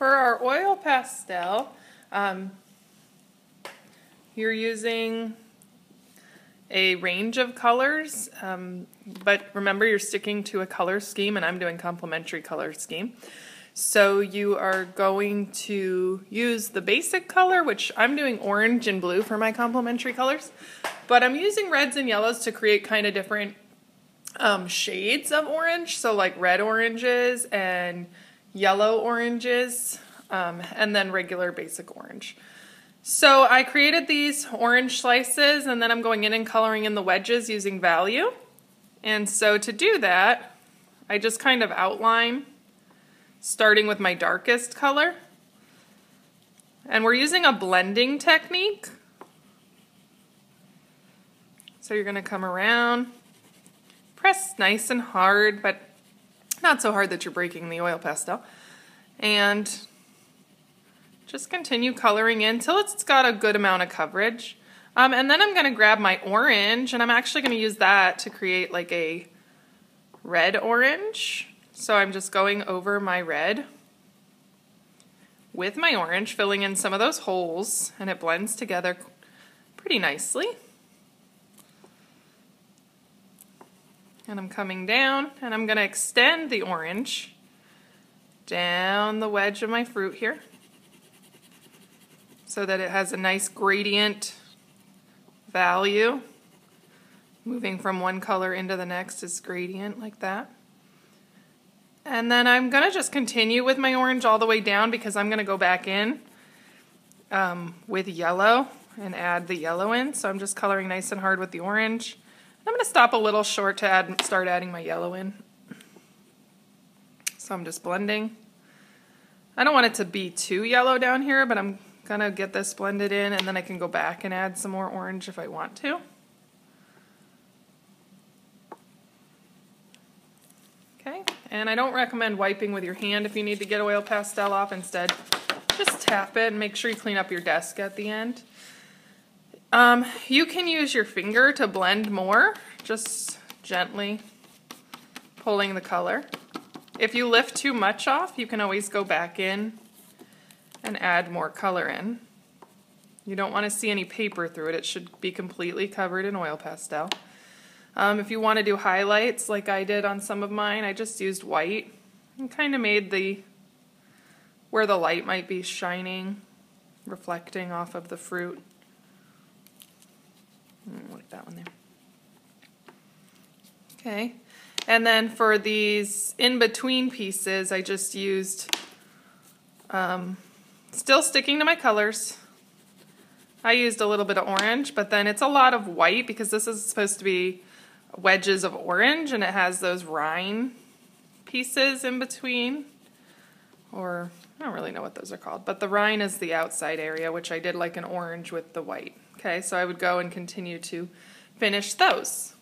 For our oil pastel, you're using a range of colors, but remember you're sticking to a color scheme, and I'm doing complementary color scheme. So you are going to use the basic color, which I'm doing orange and blue for my complementary colors, but I'm using reds and yellows to create kind of different shades of orange, so like red oranges and yellow oranges, and then regular basic orange. So I created these orange slices, and then I'm going in and coloring in the wedges using value. And so to do that, I just kind of outline, starting with my darkest color. And we're using a blending technique. So you're going to come around, press nice and hard, but not so hard that you're breaking the oil pastel. And just continue coloring in until it's got a good amount of coverage. And then I'm going to grab my orange, and I'm actually going to use that to create like a red orange. So I'm just going over my red with my orange, filling in some of those holes, and it blends together pretty nicely. And I'm coming down, and I'm going to extend the orange down the wedge of my fruit here, so that it has a nice gradient value. Moving from one color into the next is gradient like that. And then I'm going to just continue with my orange all the way down, because I'm going to go back in with yellow and add the yellow in. So I'm just coloring nice and hard with the orange. I'm going to stop a little short to start adding my yellow in. So I'm just blending. I don't want it to be too yellow down here, but I'm gonna get this blended in, and then I can go back and add some more orange if I want to. Okay, and I don't recommend wiping with your hand if you need to get oil pastel off. Instead, just tap it and make sure you clean up your desk at the end. You can use your finger to blend more, just gently pulling the color. If you lift too much off, you can always go back in and add more color in. You don't want to see any paper through it. It should be completely covered in oil pastel. If you want to do highlights like I did on some of mine, I just used white and kind of made where the light might be shining, reflecting off of the fruit. Like that one there. Okay, and then for these in-between pieces, I just used still sticking to my colors. I used a little bit of orange, but then it's a lot of white, because this is supposed to be wedges of orange, and it has those rind pieces in between. Or, I don't really know what those are called, but the rind is the outside area, which I did like an orange with the white. Okay, so I would go and continue to finish those.